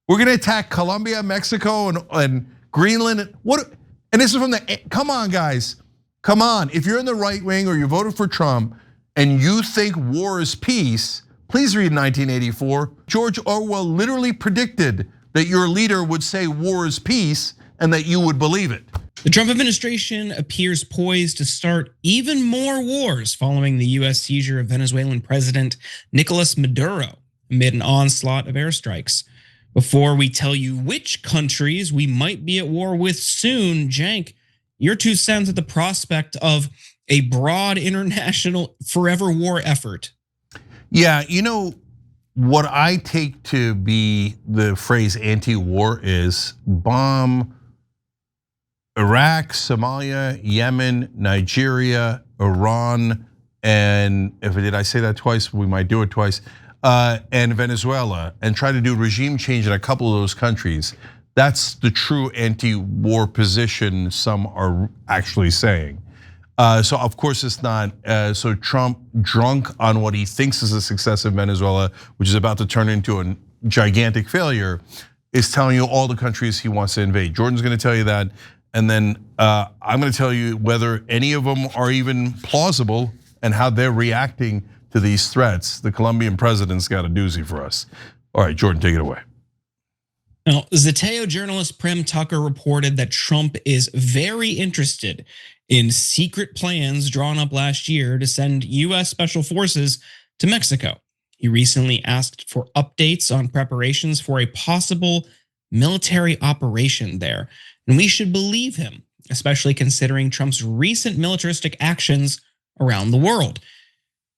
We're gonna attack Colombia, Mexico, and Greenland. What? And this is from the, come on guys, come on. If you're in the right wing or you voted for Trump and you think war is peace, please read 1984. George Orwell literally predicted that your leader would say war is peace and that you would believe it. The Trump administration appears poised to start even more wars following the US seizure of Venezuelan President Nicolás Maduro amid an onslaught of airstrikes. Before we tell you which countries we might be at war with soon, Cenk, your 2 cents at the prospect of a broad international forever war effort. Yeah, you know, what I take to be the phrase anti-war is bomb Iraq, Somalia, Yemen, Nigeria, Iran, and did I say that twice? We might do it twice. And Venezuela, and try to do regime change in a couple of those countries. That's the true anti-war position some are actually saying. So of course it's not. So Trump, drunk on what he thinks is a success in Venezuela, which is about to turn into a gigantic failure, is telling you all the countries he wants to invade. Jordan's gonna tell you that, and then I'm gonna tell you whether any of them are even plausible and how they're reacting to these threats. The Colombian president's got a doozy for us. All right, Jordan, take it away. Now, Zeteo journalist Prem Tucker reported that Trump is very interested in secret plans drawn up last year to send US special forces to Mexico. He recently asked for updates on preparations for a possible military operation there. And we should believe him, especially considering Trump's recent militaristic actions around the world.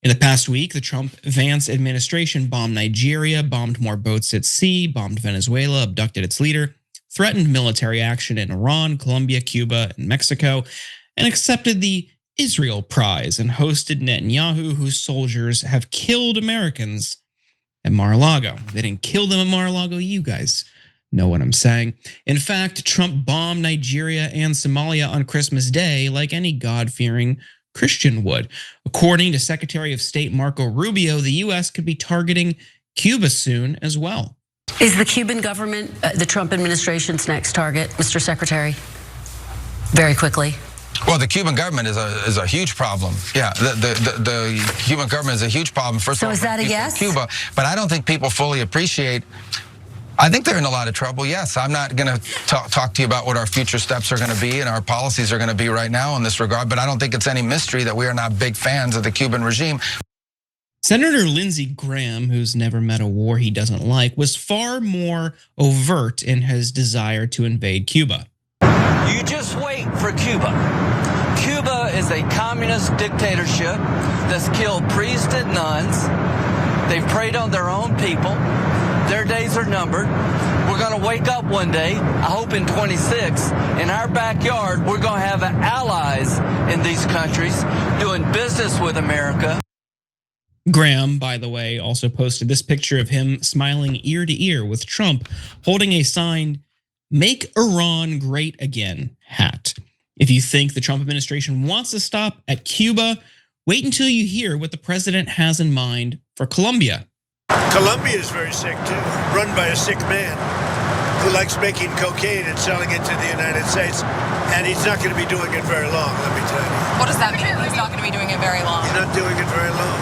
In the past week, the Trump-Vance administration bombed Nigeria, bombed more boats at sea, bombed Venezuela, abducted its leader, threatened military action in Iran, Colombia, Cuba, and Mexico, and accepted the Israel Prize and hosted Netanyahu, whose soldiers have killed Americans at Mar-a-Lago. They didn't kill them at Mar-a-Lago, you guys know what I'm saying. In fact, Trump bombed Nigeria and Somalia on Christmas Day like any God-fearing Christian would. According to Secretary of State Marco Rubio, the US could be targeting Cuba soon as well. Is the Cuban government the Trump administration's next target, Mr. Secretary? Very quickly. Well, the Cuban government is a huge problem. Yeah, the Cuban government is a huge problem. First of all, so is that a yes? Cuba, but I don't think people fully appreciate. I think they're in a lot of trouble, yes. I'm not gonna talk to you about what our future steps are gonna be and our policies are gonna be right now in this regard, but I don't think it's any mystery that we are not big fans of the Cuban regime. Senator Lindsey Graham, who's never met a war he doesn't like, was far more overt in his desire to invade Cuba. You just wait for Cuba. Cuba is a communist dictatorship that's killed priests and nuns. They've preyed on their own people. Their days are numbered. We're gonna wake up one day, I hope in 26, in our backyard, we're gonna have allies in these countries doing business with America. Graham, by the way, also posted this picture of him smiling ear to ear with Trump holding a signed "Make Iran Great Again" hat. If you think the Trump administration wants to stop at Cuba, wait until you hear what the president has in mind for Colombia. Colombia is very sick too, run by a sick man who likes making cocaine and selling it to the United States. And he's not going to be doing it very long, let me tell you. What does that mean? He's not going to be doing it very long. He's not doing it very long.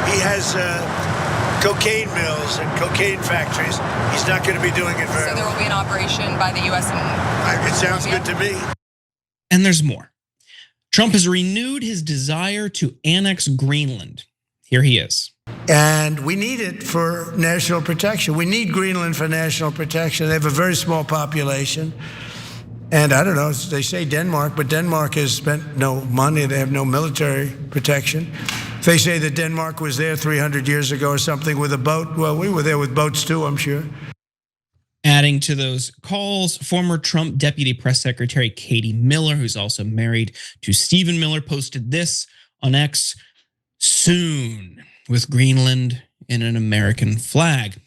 He has cocaine mills and cocaine factories. He's not going to be doing it very long. So there will be an operation by the US and it sounds good to me. And there's more. Trump has renewed his desire to annex Greenland. Here he is. And we need it for national protection. We need Greenland for national protection. They have a very small population. And I don't know, they say Denmark, but Denmark has spent no money. They have no military protection. They say that Denmark was there 300 years ago or something with a boat. Well, we were there with boats too, I'm sure. Adding to those calls, former Trump Deputy Press Secretary Katie Miller, who's also married to Stephen Miller, posted this on X: soon with Greenland and an American flag.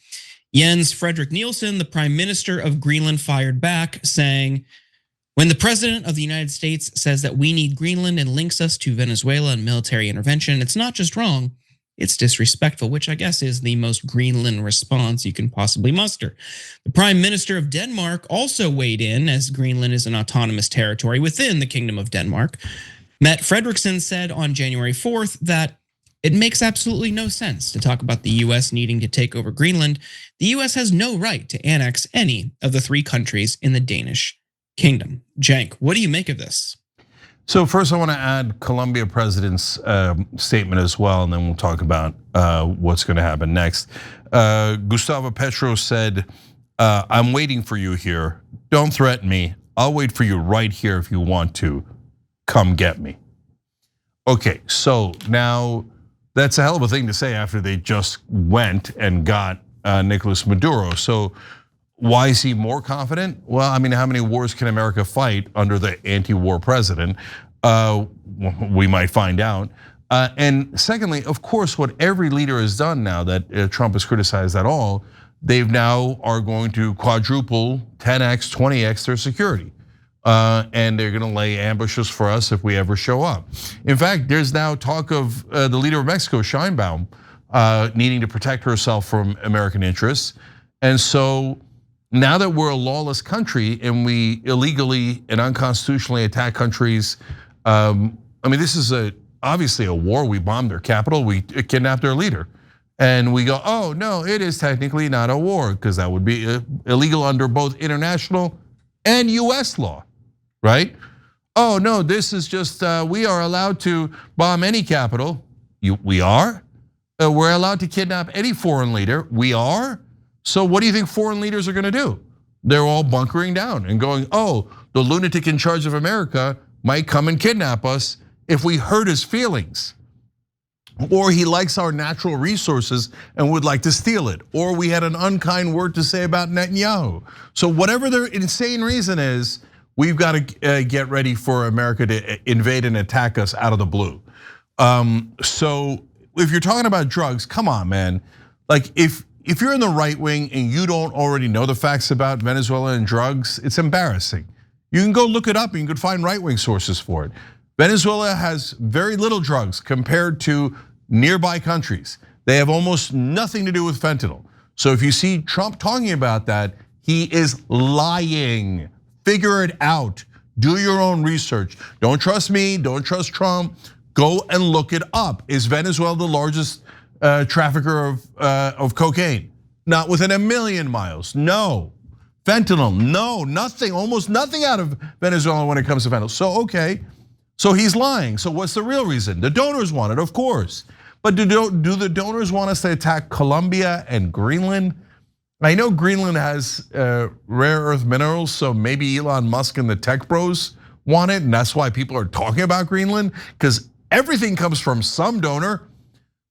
Jens Fredrik Nielsen, the Prime Minister of Greenland, fired back saying, when the President of the United States says that we need Greenland and links us to Venezuela and military intervention, it's not just wrong, It's disrespectful, which I guess is the most Greenland response you can possibly muster. The Prime Minister of Denmark also weighed in, as Greenland is an autonomous territory within the Kingdom of Denmark. Mette Frederiksen said on January 4th that it makes absolutely no sense to talk about the US needing to take over Greenland. The US has no right to annex any of the 3 countries in the Danish kingdom. Cenk, what do you make of this? So first I want to add Colombia president's statement as well, and then we'll talk about what's going to happen next. Gustavo Petro said, I'm waiting for you here. Don't threaten me. I'll wait for you right here if you want to. Come get me. Okay, so now that's a hell of a thing to say after they just went and got Nicolás Maduro. So why is he more confident? Well, I mean, how many wars can America fight under the anti-war president? We might find out. And secondly, of course, what every leader has done now that Trump has criticized at all, they've now are going to quadruple, 10x, 20x their security. And they're gonna lay ambushes for us if we ever show up. In fact, there's now talk of the leader of Mexico, Sheinbaum, needing to protect herself from American interests. And so now that we're a lawless country and we illegally and unconstitutionally attack countries, I mean, this is obviously a war. We bombed their capital, we kidnapped their leader. And we go, oh no, it is technically not a war because that would be illegal under both international and US law, right? Oh no, this is just, we are allowed to bomb any capital. We are? We're allowed to kidnap any foreign leader. We are? So what do you think foreign leaders are gonna do? They're all bunkering down and going, oh, the lunatic in charge of America might come and kidnap us if we hurt his feelings. Or he likes our natural resources and would like to steal it. Or we had an unkind word to say about Netanyahu. So whatever their insane reason is, we've got to get ready for America to invade and attack us out of the blue. So if you're talking about drugs, come on, man. Like if you're in the right wing and you don't already know the facts about Venezuela and drugs, it's embarrassing. You can go look it up and you can find right wing sources for it. Venezuela has very little drugs compared to nearby countries. They have almost nothing to do with fentanyl. So if you see Trump talking about that, he is lying. Figure it out. Do your own research. Don't trust me, don't trust Trump. Go and look it up. Is Venezuela the largest trafficker of cocaine? Not within a million miles, no. Fentanyl, no, nothing, almost nothing out of Venezuela when it comes to fentanyl. So okay, so he's lying. So what's the real reason? The donors want it, of course. But do the donors want us to attack Colombia and Greenland? I know Greenland has rare earth minerals, so maybe Elon Musk and the tech bros want it, and that's why people are talking about Greenland, because everything comes from some donor.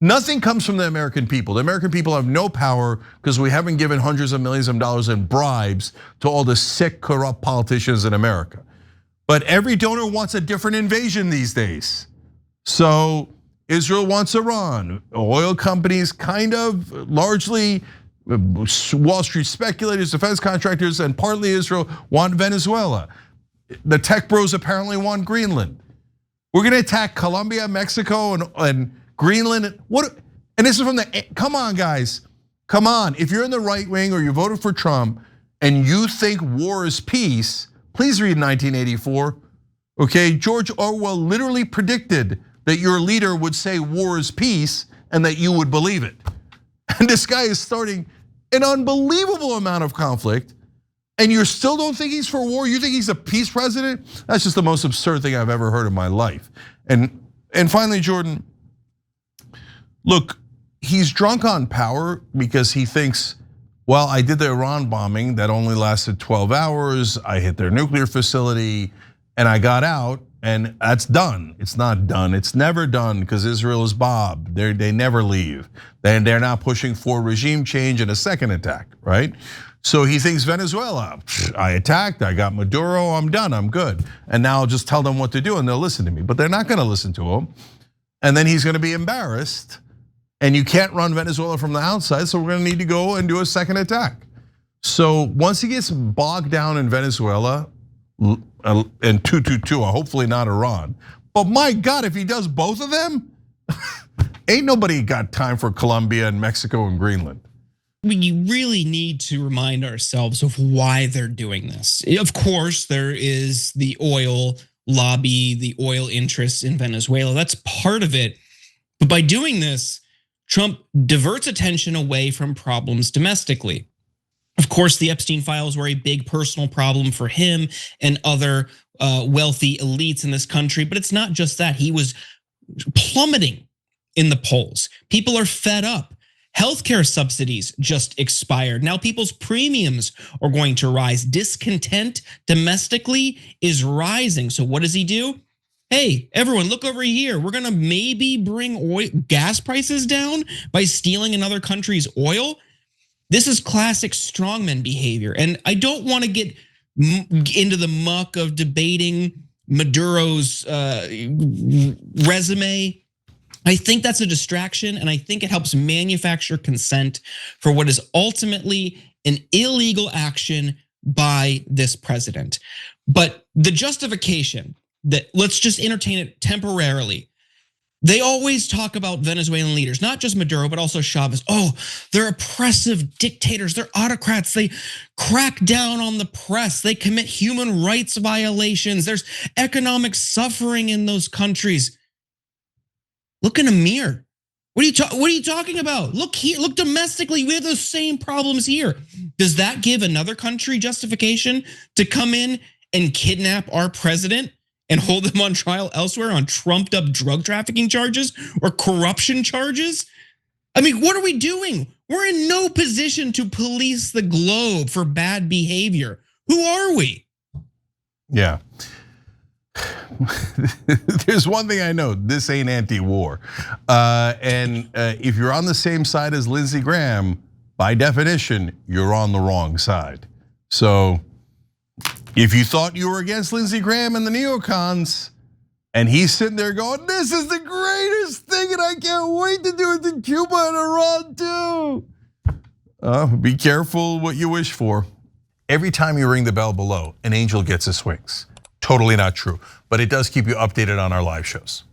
Nothing comes from the American people. The American people have no power because we haven't given hundreds of millions of dollars in bribes to all the sick, corrupt politicians in America. But every donor wants a different invasion these days. So Israel wants Iran. Oil companies kind of largely, Wall Street speculators, defense contractors, and partly Israel want Venezuela. The tech bros apparently want Greenland. We're gonna attack Colombia, Mexico, and Greenland. What? And this is from the, come on guys, come on. If you're in the right wing or you voted for Trump and you think war is peace, please read 1984. Okay, George Orwell literally predicted that your leader would say war is peace and that you would believe it. And this guy is starting an unbelievable amount of conflict, and you still don't think he's for war? You think he's a peace president? That's just the most absurd thing I've ever heard in my life. And finally, Jordan, look, he's drunk on power because he thinks, well, I did the Iran bombing that only lasted 12 hours. I hit their nuclear facility and I got out, and that's done. It's not done. It's never done because Israel is Bob. They never leave. They're now pushing for regime change and a second attack, right? So he thinks Venezuela, I attacked, I got Maduro, I'm done, I'm good. And now I'll just tell them what to do and they'll listen to me. But they're not gonna listen to him. And then he's gonna be embarrassed. And you can't run Venezuela from the outside, so we're gonna need to go and do a second attack. So once he gets bogged down in Venezuela, and 222, hopefully not Iran. But my God, if he does both of them, Ain't nobody got time for Colombia and Mexico and Greeneland. We really need to remind ourselves of why they're doing this. Of course, there is the oil lobby, the oil interests in Venezuela. That's part of it. But by doing this, Trump diverts attention away from problems domestically. Of course, the Epstein files were a big personal problem for him and other wealthy elites in this country. But it's not just that. He was plummeting in the polls. People are fed up. Healthcare subsidies just expired. Now people's premiums are going to rise. Discontent domestically is rising. So what does he do? Hey, everyone, look over here. We're gonna maybe bring gas prices down by stealing another country's oil. This is classic strongman behavior. And I don't want to get into the muck of debating Maduro's resume. I think that's a distraction, and I think it helps manufacture consent for what is ultimately an illegal action by this president. But the justification that, let's just entertain it temporarily. They always talk about Venezuelan leaders, not just Maduro, but also Chavez. Oh, they're oppressive dictators, they're autocrats, they crack down on the press, they commit human rights violations, there's economic suffering in those countries. Look in a mirror. What are you talking about? Look here, look domestically, we have those same problems here. Does that give another country justification to come in and kidnap our president and hold them on trial elsewhere on trumped up drug trafficking charges or corruption charges? I mean, what are we doing? We're in no position to police the globe for bad behavior. Who are we? Yeah. There's one thing I know, this ain't anti-war. And if you're on the same side as Lindsey Graham, by definition, you're on the wrong side. So if you thought you were against Lindsey Graham and the neocons, and he's sitting there going, this is the greatest thing and I can't wait to do it in Cuba and Iran too. Be careful what you wish for. Every time you ring the bell below, an angel gets his wings. Totally not true, but it does keep you updated on our live shows.